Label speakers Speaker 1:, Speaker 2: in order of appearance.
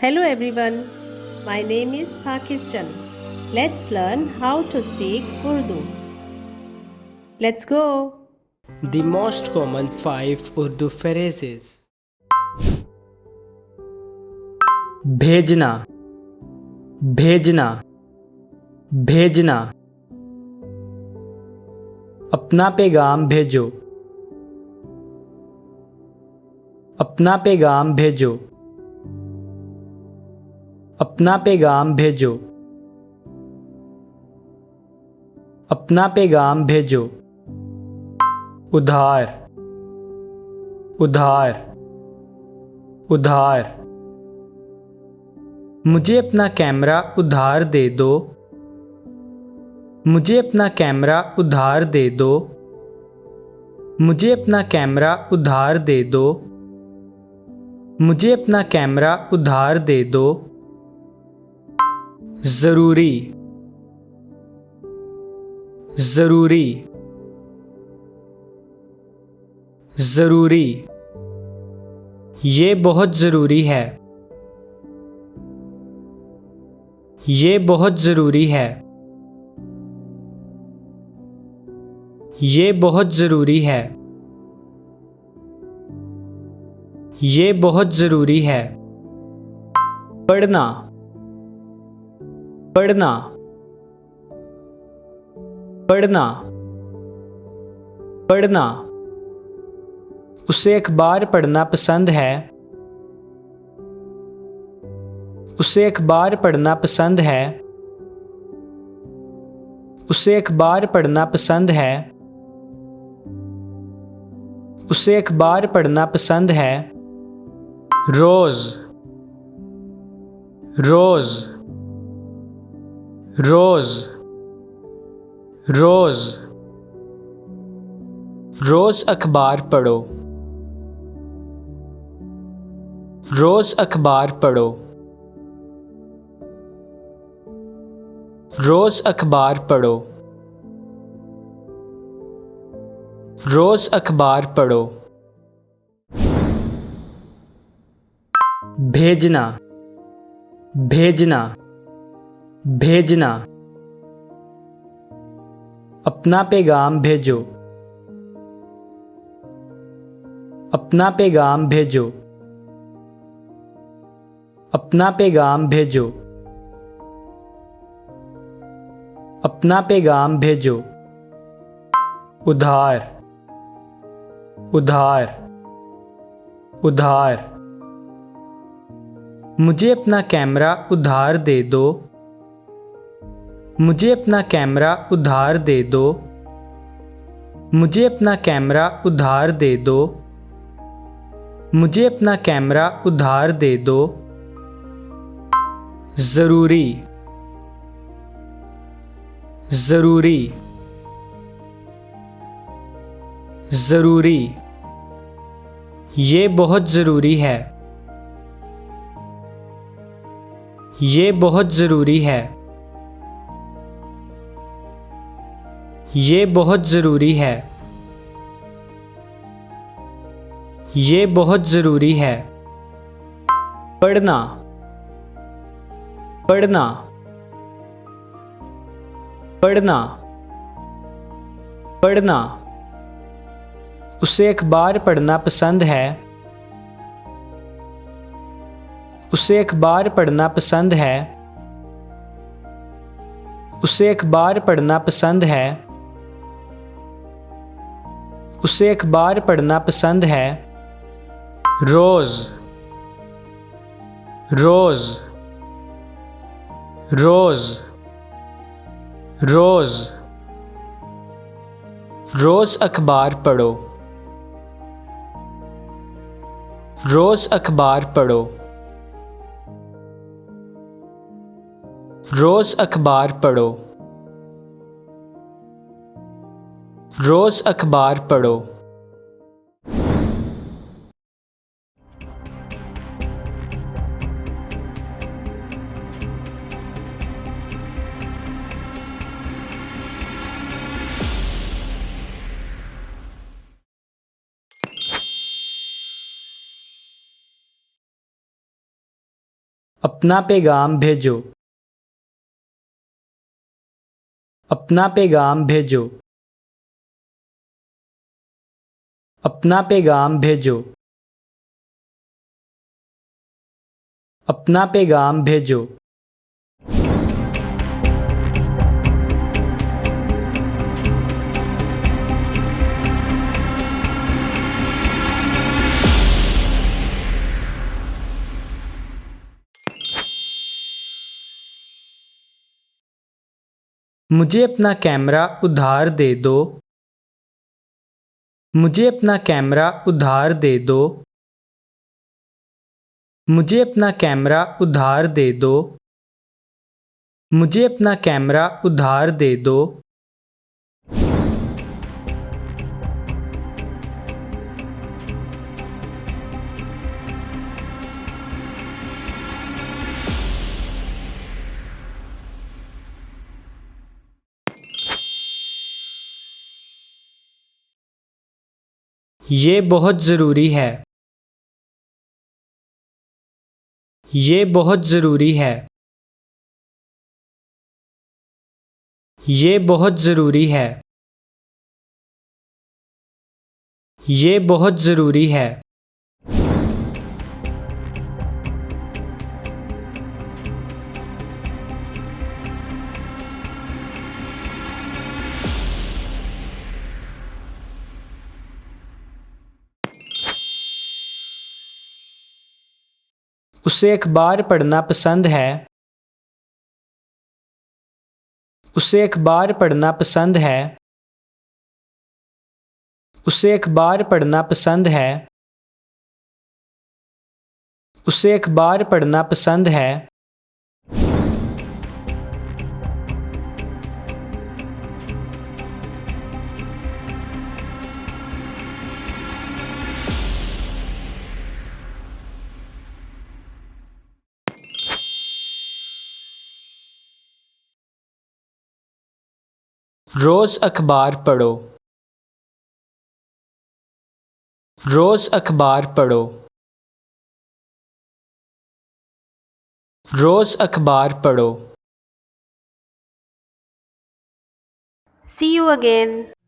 Speaker 1: Hello everyone, my name is Pakistan. Let's learn how to speak Urdu. Let's go.
Speaker 2: The most common 5 Urdu phrases. भेजना, भेजना, भेजना. अपना पैगाम भेजो, अपना पैगाम भेजो, अपना पैगाम भेजो, अपना पैगाम भेजो. उधार, उधार, उधार. मुझे अपना कैमरा उधार दे दो, मुझे अपना कैमरा उधार दे दो, मुझे अपना कैमरा उधार दे दो, मुझे अपना कैमरा उधार दे दो. ज़रूरी, ज़रूरी, ज़रूरी. ये बहुत ज़रूरी है, ये बहुत ज़रूरी है, ये बहुत ज़रूरी है, ये बहुत ज़रूरी है. पढ़ना, पढ़ना, पढ़ना, पढ़ना. उसे अखबार पढ़ना पसंद है, उसे अखबार पढ़ना पसंद है, उसे अखबार पढ़ना पसंद है, उसे अखबार पढ़ना पसंद है. रोज़, रोज़, रोज़, रोज़. रोज़ अखबार पढ़ो, रोज़ अखबार पढ़ो, रोज़ अखबार पढ़ो, रोज़ अखबार पढ़ो. भेजना, भेजना, भेजना. अपना पैगाम भेजो, अपना पैगाम भेजो, अपना पैगाम भेजो, अपना पैगाम भेजो. उधार, उधार, उधार. मुझे अपना कैमरा उधार दे दो, मुझे अपना कैमरा उधार दे दो, मुझे अपना कैमरा उधार दे दो, मुझे अपना कैमरा उधार दे दो. ज़रूरी, ज़रूरी, ज़रूरी. ये बहुत ज़रूरी है, ये बहुत ज़रूरी है, ये बहुत ज़रूरी है, ये बहुत ज़रूरी है. पढ़ना, पढ़ना, पढ़ना, पढ़ना. उसे अखबार पढ़ना पसंद है, उसे अखबार पढ़ना पसंद है, उसे अखबार पढ़ना पसंद है, उसे अखबार पढ़ना पसंद है. रोज़, रोज़, रोज़, रोज़. रोज़ अखबार पढ़ो, रोज़ अखबार पढ़ो, रोज़ अखबार पढ़ो, रोज़ अखबार पढ़ो. अपना पैगाम भेजो। अपना पैगाम भेजो। अपना पैगाम भेजो। अपना पैगाम भेजो। मुझे अपना कैमरा उधार दे दो। मुझे अपना कैमरा उधार दे दो। मुझे अपना कैमरा उधार दे दो। मुझे अपना कैमरा उधार दे दो। ये बहुत ज़रूरी है। ये बहुत ज़रूरी है। ये बहुत ज़रूरी है। ये बहुत ज़रूरी है। उसे अखबार पढ़ना पसंद है। उसे अखबार पढ़ना पसंद है। उसे अखबार पढ़ना पसंद है। उसे अखबार पढ़ना पसंद है। रोज़ अखबार पढ़ो। रोज़ अखबार पढ़ो। रोज़ अखबार पढ़ो।
Speaker 1: See you again.